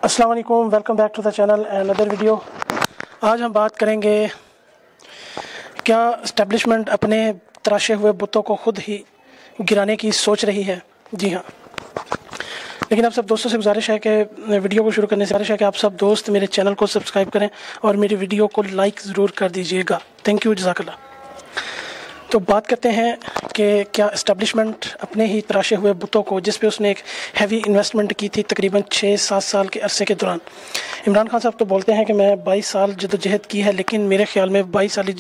السلام علیکم، welcome back to the channel and other video. آج ہم بات کریں گے کیا اسٹیبلشمنٹ اپنے تراشے ہوئے بتوں کو خود ہی گرانے کی سوچ رہی ہے؟ جی ہاں، لیکن آپ سب دوستوں سے گزارش ہے کہ ویڈیو کو شروع کرنے سے گزارش ہے کہ آپ سب دوست میرے چینل کو سبسکرائب کریں اور میری ویڈیو کو لائک ضرور کر دیجیے گا۔ تھینک یو، جزاک اللہ۔ تو بات کرتے ہیں کہ کیا اسٹیبلشمنٹ اپنے ہی تراشے ہوئے بتوں کو، جس پہ اس نے ایک ہیوی انویسٹمنٹ کی تھی تقریباً 6-7 سال کے عرصے کے دوران۔ عمران خان صاحب تو بولتے ہیں کہ میں 22 سال جدوجہد کی ہے، لیکن میرے خیال میں 22 سال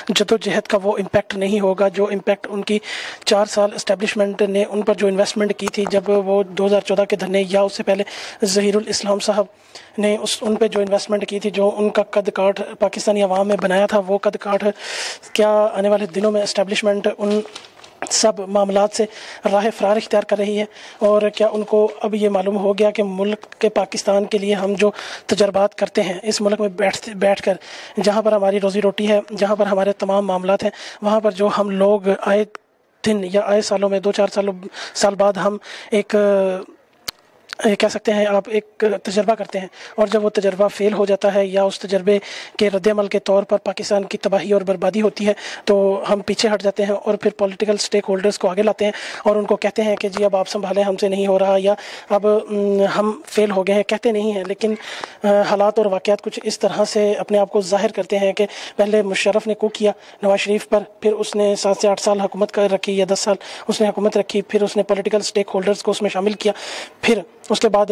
جدوجہد کا وہ امپیکٹ نہیں ہوگا جو امپیکٹ ان کی 4 سال اسٹیبلشمنٹ نے ان پر جو انویسٹمنٹ کی تھی جب وہ 2014 کے دھرنے یا اس سے پہلے ظہیر الاسلام صاحب نے ان پہ جو انویسٹمنٹ کی تھی، جو ان کا قد کاٹ پاکستانی عوام میں بنایا تھا، وہ قد کاٹ کیا آنے والے دنوں میں اسٹیبلشمنٹ ان سب معاملات سے راہ فرار اختیار کر رہی ہے؟ اور کیا ان کو اب یہ معلوم ہو گیا کہ ملک کے پاکستان کے لیے ہم جو تجربات کرتے ہیں اس ملک میں بیٹھ کر، جہاں پر ہماری روزی روٹی ہے، جہاں پر ہمارے تمام معاملات ہیں، وہاں پر جو ہم لوگ آئے دن یا آئے سالوں میں 2-4 سال بعد ہم ایک کہہ سکتے ہیں آپ ایک تجربہ کرتے ہیں، اور جب وہ تجربہ فیل ہو جاتا ہے یا اس تجربے کے رد عمل کے طور پر پاکستان کی تباہی اور بربادی ہوتی ہے تو ہم پیچھے ہٹ جاتے ہیں اور پھر پولیٹیکل سٹیک ہولڈرز کو آگے لاتے ہیں اور ان کو کہتے ہیں کہ جی اب آپ سنبھالیں، ہم سے نہیں ہو رہا، یا اب ہم فیل ہو گئے ہیں۔ کہتے نہیں ہیں، لیکن حالات اور واقعات کچھ اس طرح سے اپنے آپ کو ظاہر کرتے ہیں کہ پہلے مشرف نے کو کیا نواز شریف پر، پھر اس نے 7 سے 8 سال حکومت کر رکھی یا 10 سال اس نے حکومت رکھی، پھر اس نے پولیٹیکل سٹیک ہولڈرز کو اس میں شامل کیا، پھر اس کے بعد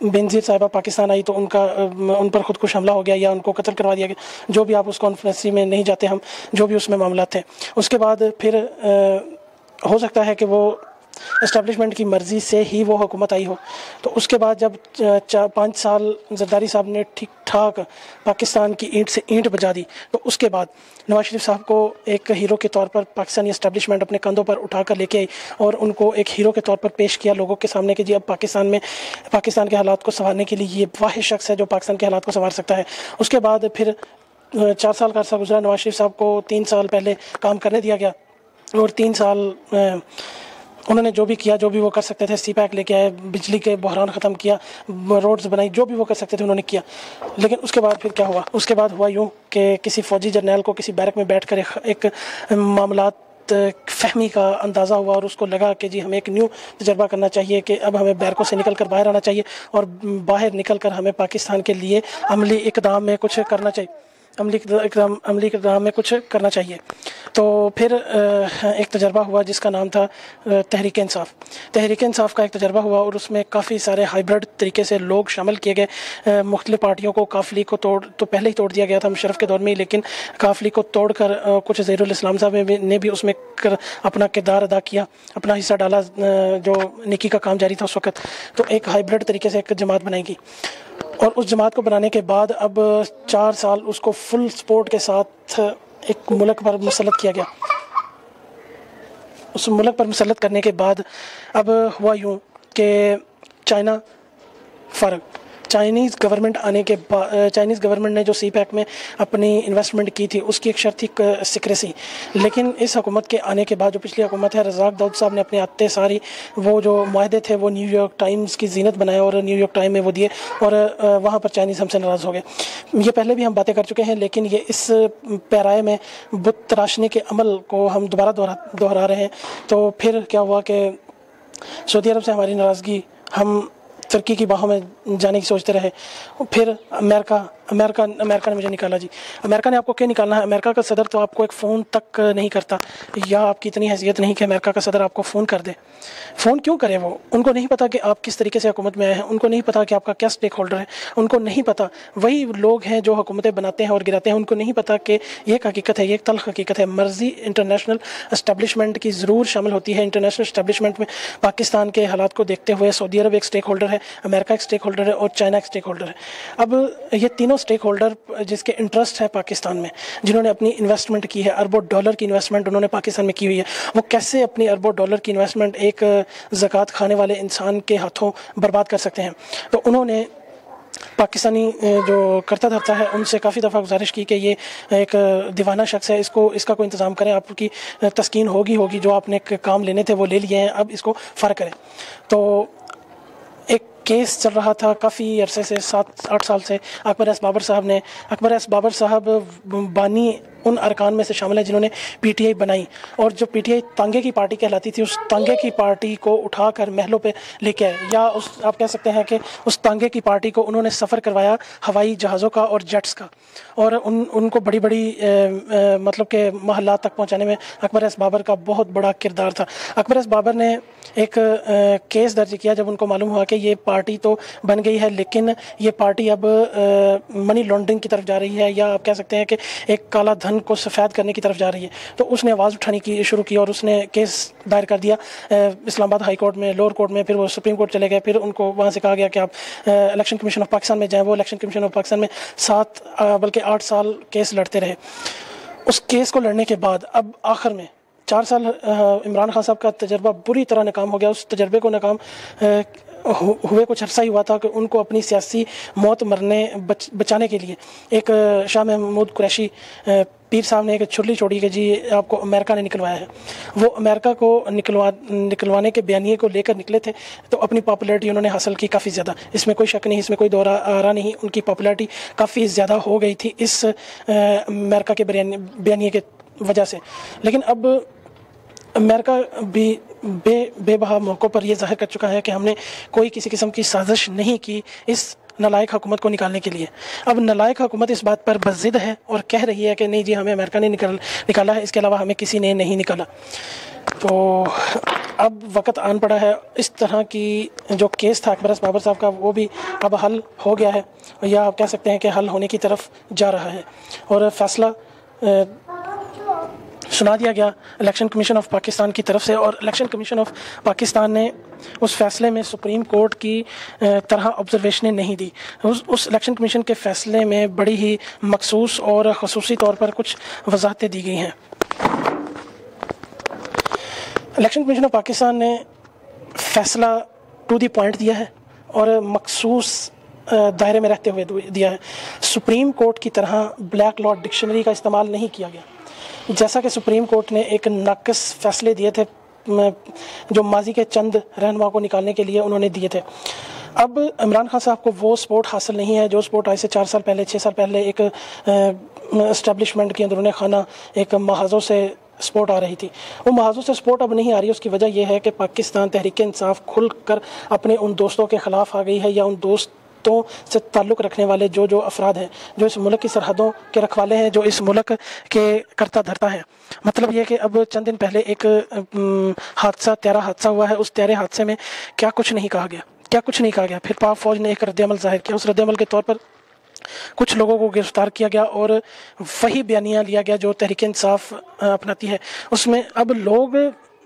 بینظیر صاحبہ پاکستان آئی تو ان پر خودکش حملہ ہو گیا یا ان کو قتل کروا دیا گیا، جو بھی آپ اس کانفرنسی میں نہیں جاتے، ہم جو بھی اس میں معاملات تھے۔ اس کے بعد پھر ہو سکتا ہے کہ وہ اسٹیبلشمنٹ کی مرضی سے ہی وہ حکومت آئی ہو، تو اس کے بعد جب 5 سال زرداری صاحب نے ٹھیک ٹھاک پاکستان کی اینٹ سے اینٹ بجا دی، تو اس کے بعد نواز شریف صاحب کو ایک ہیرو کے طور پر پاکستانی اسٹیبلشمنٹ اپنے کندھوں پر اٹھا کر لے کے آئی اور ان کو ایک ہیرو کے طور پر پیش کیا لوگوں کے سامنے کہ جی اب پاکستان کے حالات کو سنوارنے کے لیے یہ واحد شخص ہے جو پاکستان کے حالات کو سنوار سکتا ہے۔ اس کے بعد پھر 4 سال کا عرصہ گزرا، نواز شریف صاحب کو 3 سال پہلے کام کرنے دیا گیا اور 3 سال انہوں نے جو بھی کیا، جو بھی وہ کر سکتے تھے، سی پیک لے کے آئے، بجلی کے بحران ختم کیا، روڈز بنائی، جو بھی وہ کر سکتے تھے انہوں نے کیا۔ لیکن اس کے بعد پھر کیا ہوا؟ اس کے بعد ہوا یوں کہ کسی فوجی جرنیل کو کسی بیرک میں بیٹھ کر ایک معاملات فہمی کا اندازہ ہوا اور اس کو لگا کہ جی ہمیں ایک نیو تجربہ کرنا چاہیے کہ اب ہمیں بیرکوں سے نکل کر باہر آنا چاہیے اور باہر نکل کر ہمیں پاکستان کے لیے عملی اقدام میں کچھ کرنا چاہیے، عملی اقدام میں کچھ کرنا چاہیے۔ تو پھر ایک تجربہ ہوا جس کا نام تھا تحریک انصاف۔ تحریک انصاف کا ایک تجربہ ہوا اور اس میں کافی سارے ہائیبرڈ طریقے سے لوگ شامل کیے گئے، مختلف پارٹیوں کو، قافلی کو تو پہلے ہی توڑ دیا گیا تھا مشرف کے دور میں ہی، لیکن قافلی کو توڑ کر کچھ ظہیر الاسلام صاحب نے بھی اس میں اپنا کردار ادا کیا، اپنا حصہ ڈالا، جو نیکی کا کام جاری تھا اس وقت۔ تو ایک ہائیبرڈ طریقے سے ایک جماعت بنائی گئی اور اس جماعت کو بنانے کے بعد اب 4 سال اس کو فل سپورٹ کے ساتھ ایک ملک پر مسلط کیا گیا۔ اس ملک پر مسلط کرنے کے بعد اب ہوا یوں کہ چائنیز گورنمنٹ نے جو سی پیک میں اپنی انویسٹمنٹ کی تھی اس کی ایک شرط تھی سیکریسی، لیکن اس حکومت کے آنے کے بعد جو پچھلی حکومت ہے، رزاق داؤد صاحب نے اپنے آتے ساری وہ جو معاہدے تھے وہ نیو یارک ٹائمز کی زینت بنائے اور نیو یارک ٹائم میں وہ دیے اور وہاں پر چائنیز ہم سے ناراض ہو گئے۔ یہ پہلے بھی ہم باتیں کر چکے ہیں، لیکن یہ اس پیرائے میں بت تراشنے کے عمل کو ہم دوبارہ دہرا رہے ہیں۔ تو پھر کیا ہوا کہ سعودی عرب سے ہماری ناراضگی، ہم ترکی کی باہوں میں جانے کی سوچتے رہے، پھر امریکہ نے مجھے نکالا۔ جی امریکہ نے آپ کو کیا نکالنا ہے؟ امریکہ کا صدر تو آپ کو ایک فون تک نہیں کرتا، یا آپ کی اتنی حیثیت نہیں کہ امریکہ کا صدر آپ کو فون کر دے۔ فون کیوں کرے؟ وہ ان کو نہیں پتا کہ آپ کس طریقے سے حکومت میں آئے ہیں، ان کو نہیں پتا کہ آپ کا کیا سٹیک ہولڈر ہے، ان کو نہیں پتا، وہی لوگ ہیں جو حکومتیں بناتے ہیں اور گراتے ہیں، ان کو نہیں پتا کہ یہ ایک حقیقت ہے، یہ ایک تلخ حقیقت ہے۔ مرضی انٹرنیشنل اسٹیبلشمنٹ کی ضرور شامل ہوتی ہے۔ انٹرنیشنل اسٹیبلشمنٹ میں پاکستان کے حالات کو دیکھتے ہوئے سعودی عرب ایک سٹیک ہولڈر ہے، امریکہ ایک سٹیک ہولڈر ہے اور چائنا ایک سٹیک ہولڈر ہے۔ اب یہ تینوں سٹیک ہولڈر جس کے انٹرسٹ ہے پاکستان میں، جنہوں نے اپنی انویسٹمنٹ کی ہے، اربوں ڈالر کی انویسٹمنٹ انہوں نے پاکستان میں کی ہوئی ہے، وہ کیسے اپنی اربوں ڈالر کی انویسٹمنٹ ایک زکوٰۃ کھانے والے انسان کے ہاتھوں برباد کر سکتے ہیں؟ تو انہوں نے پاکستانی جو کرتا دھرتا ہے ان سے کافی دفعہ گزارش کی کہ یہ ایک دیوانہ شخص ہے، اس کا کوئی انتظام کریں، آپ کی تسکین ہوگی جو آپ نے کام لینے تھے وہ لے لیے ہیں، اب اس کو فرق کریں۔ تو ایک کیس چل رہا تھا کافی عرصے سے، 7-8 سال سے، اکبر ایس بابر صاحب نے. اکبر ایس بابر صاحب بانی ان ارکان میں سے شامل ہیں جنہوں نے پی ٹی آئی بنائی، اور جو پی ٹی آئی تانگے کی پارٹی کہلاتی تھی، اس تانگے کی پارٹی کو اٹھا کر محلوں پہ لے کے آئے، یا آپ کہہ سکتے ہیں کہ اس تانگے کی پارٹی کو انہوں نے سفر کروایا ہوائی جہازوں کا اور جیٹس کا، اور ان کو بڑی بڑی مطلب کہ محلات تک پہنچانے میں اکبر ایس بابر کا بہت بڑا کردار تھا. اکبر ایس بابر نے ایک کیس درج کیا جب ان کو معلوم ہوا کہ یہ پارٹی تو بن گئی ہے لیکن یہ پارٹی اب منی لانڈرنگ کی طرف جا رہی ہے، یا آپ کہہ سکتے ہیں کہ ایک کالا دھن کو سفید کرنے کی طرف جا رہی ہے. تو اس نے آواز اٹھانی کی شروع کی اور اس نے کیس دائر کر دیا اسلام آباد ہائی کورٹ میں، لوور کورٹ میں، پھر وہ سپریم کورٹ چلے گئے. پھر ان کو وہاں سے کہا گیا کہ آپ الیکشن کمیشن آف پاکستان میں جائیں. وہ الیکشن کمیشن آف پاکستان میں 7 بلکہ 8 سال کیس لڑتے رہے. اس کیس کو لڑنے کے بعد اب آخر میں 4 سال عمران خان صاحب کا تجربہ بری طرح ناکام ہو گیا. اس تجربے کو ناکام ہوئے کچھ عرصہ ہی ہوا تھا کہ ان کو اپنی سیاسی موت مرنے بچانے کے لیے ایک شاہ محمود قریشی پیر صاحب نے ایک چھرلی چھوڑی کہ جی آپ کو امریکہ نے نکلوایا ہے. وہ امریکہ کو نکلوانے کے بیانیے کو لے کر نکلے تھے، تو اپنی پاپولیرٹی انہوں نے حاصل کی کافی زیادہ. اس میں کوئی شک نہیں، اس میں کوئی دورہ آرا نہیں. ان کی پاپولیرٹی کافی زیادہ ہو گئی تھی اس امریکہ کے بیانیے کے وجہ سے. لیکن اب امریکہ بھی بے بہا موقعوں پر یہ ظاہر کر چکا ہے کہ ہم نے کوئی کسی قسم کی سازش نہیں کی اس نالائق حکومت کو نکالنے کے لیے. اب نالائق حکومت اس بات پر بضد ہے اور کہہ رہی ہے کہ نہیں جی ہمیں امریکہ نے نکالا ہے، اس کے علاوہ ہمیں کسی نے نہیں نکالا. تو اب وقت آن پڑا ہے. اس طرح کی جو کیس تھا اکبر ایس بابر صاحب کا وہ بھی اب حل ہو گیا ہے، یا آپ کہہ سکتے ہیں کہ حل ہونے کی طرف جا رہا ہے، اور فیصلہ سنا دیا گیا الیکشن کمیشن آف پاکستان کی طرف سے. اور الیکشن کمیشن آف پاکستان نے اس فیصلے میں سپریم کورٹ کی طرح آبزرویشنیں نہیں دی. اس الیکشن کمیشن کے فیصلے میں بڑی ہی مخصوص اور خصوصی طور پر کچھ وضاحتیں دی گئی ہیں. الیکشن کمیشن آف پاکستان نے فیصلہ ٹو دی پوائنٹ دیا ہے اور مخصوص دائرے میں رہتے ہوئے دیا ہے. سپریم کورٹ کی طرح بلیک لا ڈکشنری کا استعمال نہیں کیا گیا. جیسا کہ سپریم کورٹ نے ایک ناقص فیصلے دیے تھے جو ماضی کے چند رہنما کو نکالنے کے لیے انہوں نے دیے تھے، اب عمران خان صاحب کو وہ سپورٹ حاصل نہیں ہے جو سپورٹ آج سے 4 سال پہلے 6 سال پہلے ایک اسٹیبلشمنٹ کے اندرون خانہ ایک محاذوں سے سپورٹ آ رہی تھی. وہ محاذوں سے سپورٹ اب نہیں آ رہی. اس کی وجہ یہ ہے کہ پاکستان تحریک انصاف کھل کر اپنے ان دوستوں کے خلاف آ گئی ہے، یا ان دوستوں سے تعلق رکھنے والے جو افراد ہیں جو اس ملک کی سرحدوں کے رکھوالے ہیں، جو اس ملک کے کرتا دھرتا ہے. مطلب یہ کہ اب چند دن پہلے ایک طیارہ حادثہ ہوا ہے. اس طیارے حادثے میں کیا کچھ نہیں کہا گیا. پھر پاک فوج نے ایک رد عمل ظاہر کیا. اس رد عمل کے طور پر کچھ لوگوں کو گرفتار کیا گیا اور وہی بیانیہ لیا گیا جو تحریک انصاف اپناتی ہے. اس میں اب لوگ،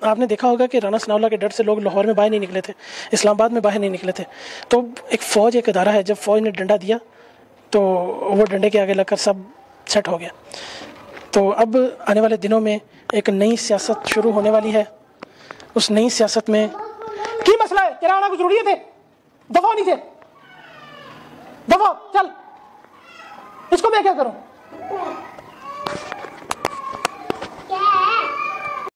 آپ نے دیکھا ہوگا کہ رانا ثناء اللہ کے ڈر سے لوگ لاہور میں باہر نہیں نکلے تھے، اسلام آباد میں باہر نہیں نکلے تھے. تو ایک فوج ایک ادارہ ہے، جب فوج نے ڈنڈا دیا تو وہ ڈنڈے کے آگے لگ کر سب سیٹ ہو گیا. تو اب آنے والے دنوں میں ایک نئی سیاست شروع ہونے والی ہے. اس نئی سیاست میں کی مسئلہ ہے، تیرا آنا کچھ ضروری تھے، دفعہ نہیں تھے، دفعہ چل، اس کو میں کیا کروں.